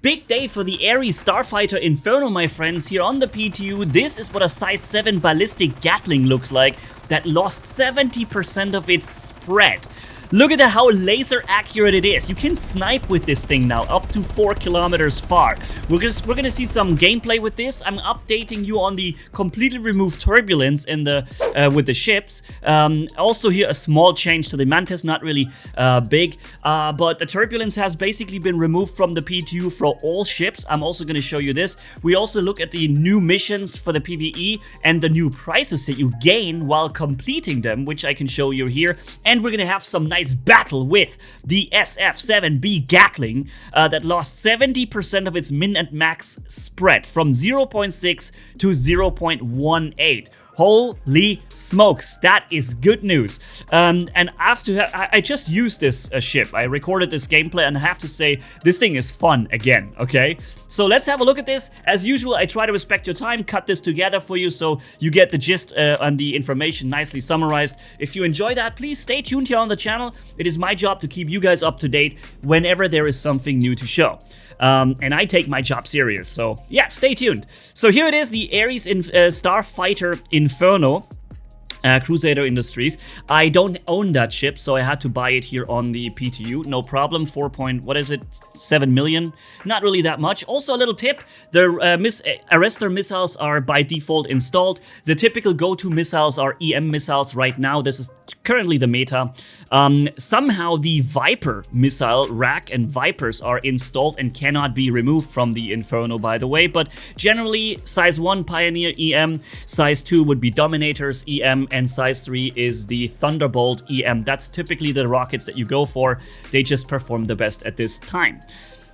Big day for the Ares Starfighter Inferno, my friends, here on the PTU. This is what a size 7 ballistic Gatling looks like that lost 70% of its spread. Look at that, how laser accurate it is. You can snipe with this thing now, up to 4 kilometers far. We're gonna see some gameplay with this. I'm updating you on the completely removed turbulence in the with the ships. Also here, a small change to the Mantis, not really big, but the turbulence has basically been removed from the PTU for all ships. I'm also gonna show you this. We also look at the new missions for the PvE and the new prizes that you gain while completing them, which I can show you here. And we're gonna have some nice battle with the SF-7B Gatling that lost 70% of its min and max spread from 0.6 to 0.18. Holy smokes, that is good news. And I just used this ship. I recorded this gameplay and I have to say, this thing is fun again, okay? So let's have a look at this. As usual, I try to respect your time, cut this together for you so you get the gist and the information nicely summarized. If you enjoy that, please stay tuned here on the channel. It is my job to keep you guys up to date whenever there is something new to show. And I take my job serious, so yeah, stay tuned. So here it is, the Ares Starfighter Inferno. Crusader Industries. I don't own that ship, so I had to buy it here on the PTU. No problem. 7 million. Not really that much. Also, a little tip: the arrestor missiles are by default installed. The typical go-to missiles are EM missiles right now. This is currently the meta. Somehow the Viper missile rack and Vipers are installed and cannot be removed from the Inferno, by the way. But generally, size 1 Pioneer EM, size 2 would be Dominators EM, and size 3 is the Thunderbolt EM. That's typically the rockets that you go for. They just perform the best at this time.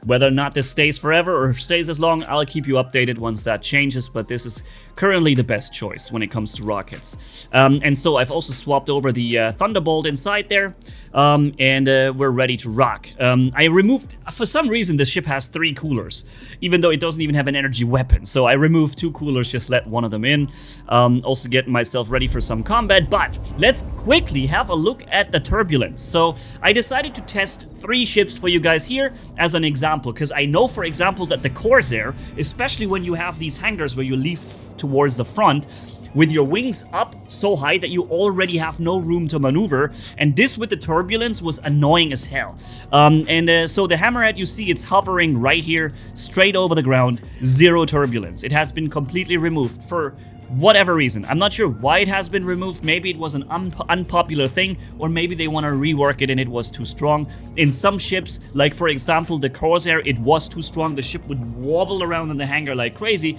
Whether or not this stays forever or stays as long, I'll keep you updated once that changes, but this is currently the best choice when it comes to rockets. And so I've also swapped over the Thunderbolt inside there, and we're ready to rock. I removed, for some reason, the ship has 3 coolers, even though it doesn't even have an energy weapon. So I removed 2 coolers, just let one of them in. Also getting myself ready for some combat, but let's quickly have a look at the turbulence. So I decided to test 3 ships for you guys here as an example, because I know, for example, that the Corsair, especially when you have these hangars where you leave towards the front, with your wings up so high that you already have no room to maneuver, and this with the turbulence was annoying as hell. So the Hammerhead, you see, it's hovering right here, straight over the ground, 0 turbulence. It has been completely removed for whatever reason. I'm not sure why it has been removed. Maybe it was an unpopular thing, or maybe they want to rework it and it was too strong. In some ships, like for example the Corsair, it was too strong. The ship would wobble around in the hangar like crazy,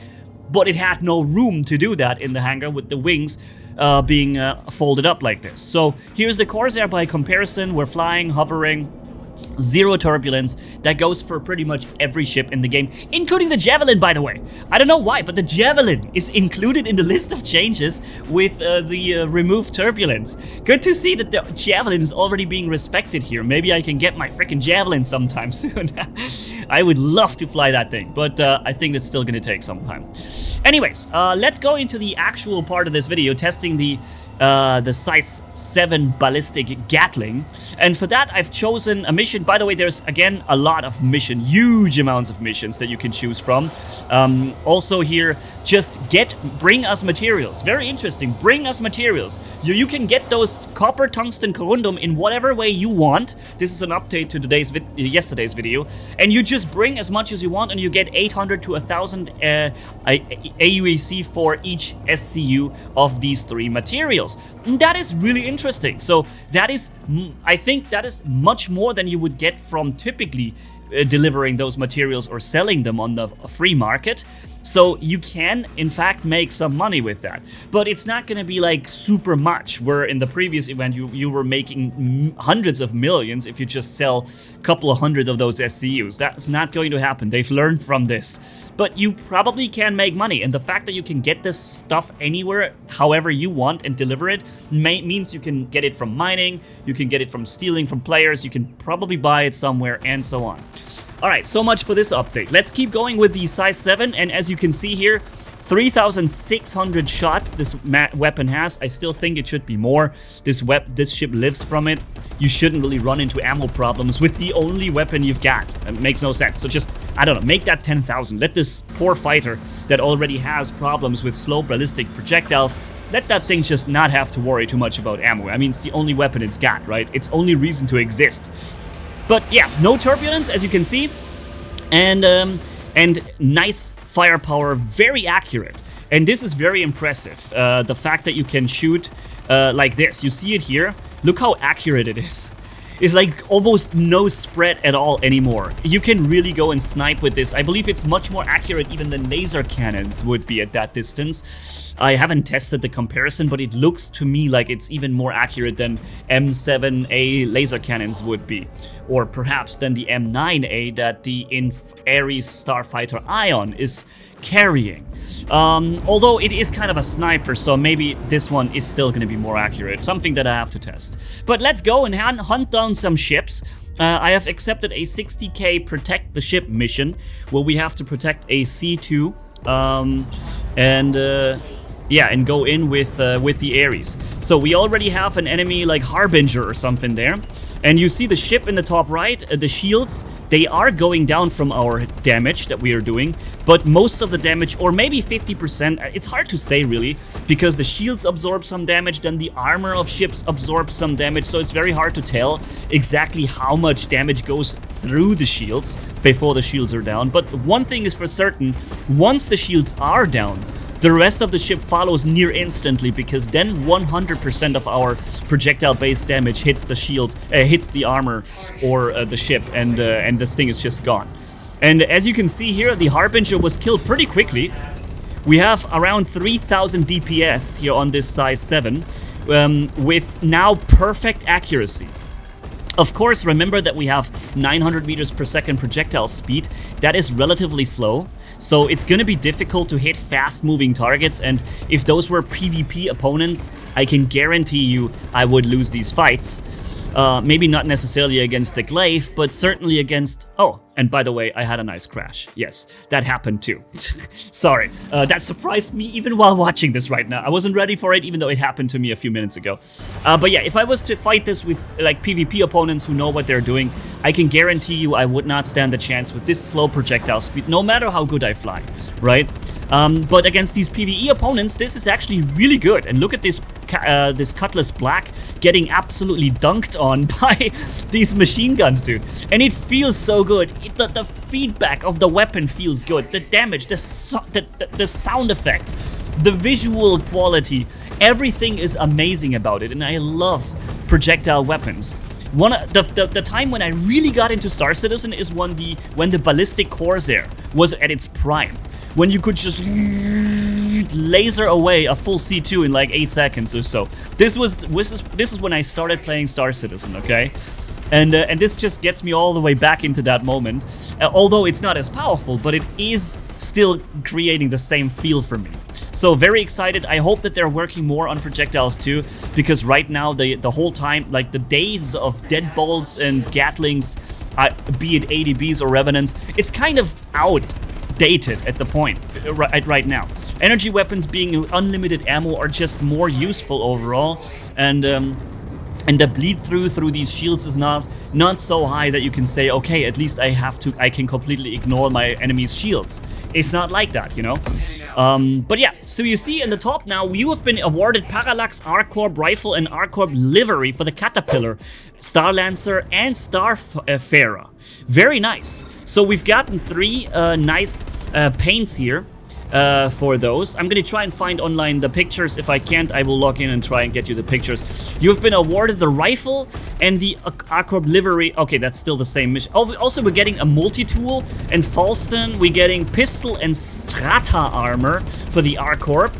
but it had no room to do that in the hangar with the wings being folded up like this. So here's the Corsair by comparison. We're flying, hovering, 0 turbulence. That goes for pretty much every ship in the game, including the Javelin, by the way. I don't know why, but the Javelin is included in the list of changes with the removed turbulence. Good to see that the Javelin is already being respected here. Maybe I can get my freaking Javelin sometime soon. I would love to fly that thing, but I think it's still gonna take some time. Anyways, let's go into the actual part of this video, testing the size 7 ballistic Gatling. And for that, I've chosen a mission. By the way, there's again a lot of huge amounts of missions that you can choose from. Also here, just bring us materials. Very interesting, bring us materials. You can get those copper, tungsten, corundum in whatever way you want. This is an update to yesterday's video. And you just bring as much as you want, and you get 800 to 1,000 AUAC for each SCU of these 3 materials. That is really interesting. So that is, I think that is much more than you would get from typically delivering those materials or selling them on the free market. So you can, in fact, make some money with that. But it's not going to be like super much, where in the previous event you were making hundreds of millions if you just sell a couple of hundred of those SCUs. That's not going to happen. They've learned from this. But you probably can make money, and the fact that you can get this stuff anywhere, however you want, and deliver it, means you can get it from mining, you can get it from stealing from players, you can probably buy it somewhere, and so on. Alright, so much for this update. Let's keep going with the size 7, and as you can see here, 3,600 shots this weapon has. I still think it should be more. This ship lives from it. You shouldn't really run into ammo problems with the only weapon you've got. It makes no sense. So just, I don't know, make that 10,000. Let this poor fighter that already has problems with slow ballistic projectiles, let that thing just not have to worry too much about ammo. I mean, it's the only weapon it's got, right? Its only reason to exist. But yeah, no turbulence, as you can see. And nice firepower, very accurate. And this is very impressive. The fact that you can shoot like this. You see it here? Look how accurate it is. It's like almost no spread at all anymore. You can really go and snipe with this. I believe it's much more accurate even than laser cannons would be at that distance. I haven't tested the comparison, but it looks to me like it's even more accurate than M7A laser cannons would be. Or perhaps than the M9A that the Ares Starfighter Ion is carrying. Although it is kind of a sniper, so maybe this one is still going to be more accurate. Something that I have to test. But let's go and hunt down some ships. I have accepted a 60k protect the ship mission, where we have to protect a C2 and go in with the Ares. So we already have an enemy like Harbinger or something there. And you see the ship in the top right, the shields, they are going down from our damage that we are doing, but most of the damage, or maybe 50%, it's hard to say really, because the shields absorb some damage, then the armor of ships absorbs some damage, so it's very hard to tell exactly how much damage goes through the shields before the shields are down. But one thing is for certain, once the shields are down, the rest of the ship follows near instantly, because then 100% of our projectile-based damage hits the shield, hits the armor or the ship, and this thing is just gone. And as you can see here, the Harbinger was killed pretty quickly. We have around 3,000 DPS here on this size 7, with now perfect accuracy. Of course, remember that we have 900 meters per second projectile speed. That is relatively slow, so it's gonna be difficult to hit fast-moving targets, and if those were PvP opponents, I can guarantee you I would lose these fights. Maybe not necessarily against the glaive, but certainly against... Oh, and by the way, I had a nice crash. Yes, that happened too. Sorry, that surprised me even while watching this right now. I wasn't ready for it, even though it happened to me a few minutes ago. But yeah, if I was to fight this with like PvP opponents who know what they're doing, I can guarantee you I would not stand a chance with this slow projectile speed, no matter how good I fly, right? But against these PvE opponents, this is actually really good. And look at this this Cutlass Black getting absolutely dunked on by these machine guns, dude. And it feels so good. The feedback of the weapon feels good. The damage, the sound effects, the visual quality, everything is amazing about it. And I love projectile weapons. The time when I really got into Star Citizen is when the Ballistic Corsair was at its prime. When you could just laser away a full C2 in like 8 seconds or so. This is when I started playing Star Citizen, okay? And this just gets me all the way back into that moment. Although it's not as powerful, but it is still creating the same feel for me. So very excited. I hope that they're working more on projectiles too, because right now the whole time, like the days of deadbolts and gatlings, be it ADBs or revenants, it's kind of outdated at the point right now. Energy weapons being unlimited ammo are just more useful overall, and the bleed through these shields is not so high that you can say, okay, at least I can completely ignore my enemy's shields. It's not like that, you know. But yeah, so you see in the top now, you have been awarded Parallax, R-Corp Rifle, and R-Corp Livery for the Caterpillar, Star Lancer, and Starfarer. Very nice. So we've gotten 3 nice paints here. For those. I'm gonna try and find online the pictures. If I can't, I will log in and try and get you the pictures. You've been awarded the rifle and the R-Corp livery. Okay, that's still the same mission. Oh, also we're getting a multi-tool, and Falston, we're getting pistol and strata armor for the R-Corp.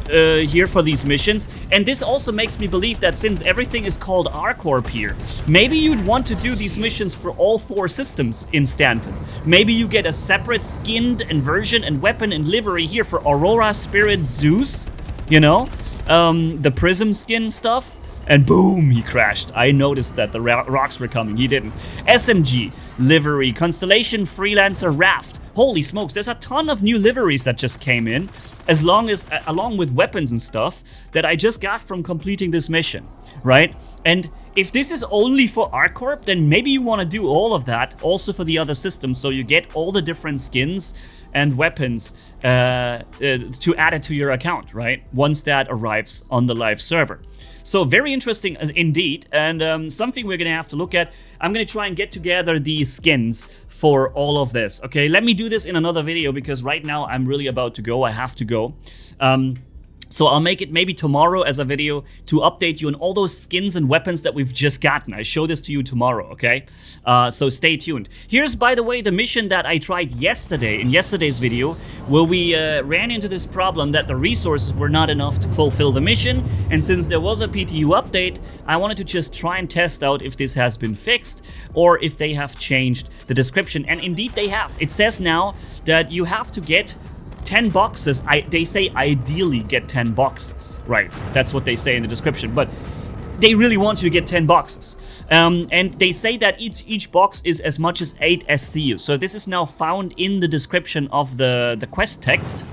Here for these missions, and this also makes me believe that since everything is called R-Corp here, maybe you'd want to do these missions for all 4 systems in Stanton. Maybe you get a separate skinned inversion and weapon and livery here for Aurora, Spirit, Zeus, you know, the Prism skin stuff, and boom, he crashed. I noticed that the rocks were coming, he didn't. SMG, livery, Constellation, Freelancer, Raft, holy smokes, there's a ton of new liveries that just came in, along with weapons and stuff that I just got from completing this mission, right? And if this is only for ArcCorp, then maybe you want to do all of that also for the other systems, so you get all the different skins and weapons to add it to your account, right? Once that arrives on the live server. So very interesting indeed, and something we're gonna have to look at. I'm gonna try and get together the skins for all of this, okay? Let me do this in another video because right now I'm really about to go. I have to go. So I'll make it maybe tomorrow as a video to update you on all those skins and weapons that we've just gotten. I show this to you tomorrow, okay? So stay tuned. Here's, by the way, the mission that I tried yesterday, in yesterday's video, where we ran into this problem that the resources were not enough to fulfill the mission. And since there was a PTU update, I wanted to just try and test out if this has been fixed or if they have changed the description. And indeed they have. It says now that you have to get 10 boxes. They say ideally get 10 boxes, right? That's what they say in the description, but they really want you to get 10 boxes. And they say that each box is as much as 8 SCU. So this is now found in the description of the quest text,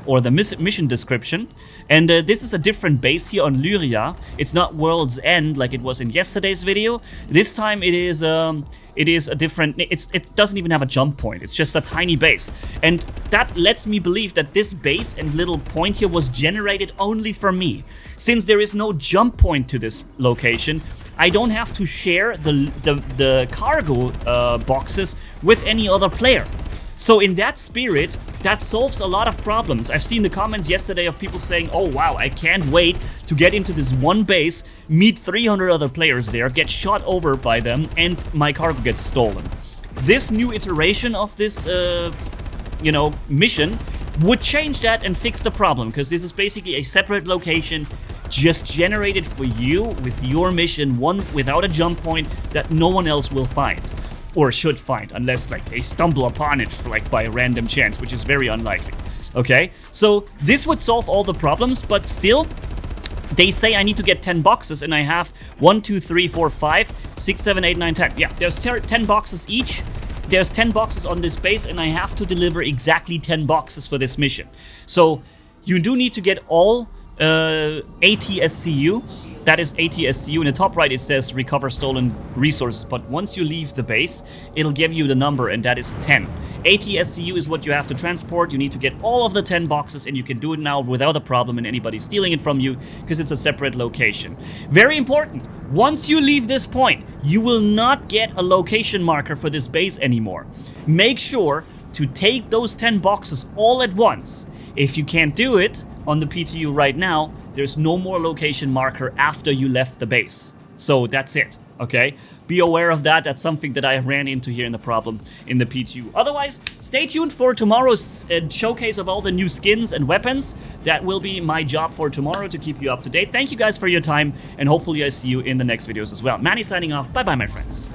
or the mission description. And this is a different base here on Lyria. It's not World's End like it was in yesterday's video. This time it is a different, it doesn't even have a jump point. It's just a tiny base. And that lets me believe that this base and little point here was generated only for me. Since there is no jump point to this location, I don't have to share the cargo boxes with any other player. So in that spirit, that solves a lot of problems. I've seen the comments yesterday of people saying, oh wow, I can't wait to get into this one base, meet 300 other players there, get shot over by them, and my cargo gets stolen. This new iteration of this, mission would change that and fix the problem, because this is basically a separate location just generated for you with your mission, one without a jump point that no one else will find. Or should find, unless like they stumble upon it like by random chance, which is very unlikely. Okay, so this would solve all the problems, but still, they say I need to get 10 boxes, and I have 1, 2, 3, 4, 5, 6, 7, 8, 9, 10. Yeah, there's 10 boxes each. There's 10 boxes on this base, and I have to deliver exactly 10 boxes for this mission. So you do need to get all 80 SCU. That is 80 SCU. In the top right it says recover stolen resources, but once you leave the base, it'll give you the number, and that is 10. 80 SCU is what you have to transport. You need to get all of the 10 boxes, and you can do it now without a problem and anybody stealing it from you, because it's a separate location. Very important, once you leave this point, you will not get a location marker for this base anymore. Make sure to take those 10 boxes all at once. If you can't do it on the PTU right now, there's no more location marker after you left the base. So that's it, okay? Be aware of that. That's something that I ran into here in the problem in the PTU. Otherwise, stay tuned for tomorrow's showcase of all the new skins and weapons. That will be my job for tomorrow, to keep you up to date. Thank you guys for your time, and hopefully I see you in the next videos as well. Manni signing off. Bye-bye, my friends.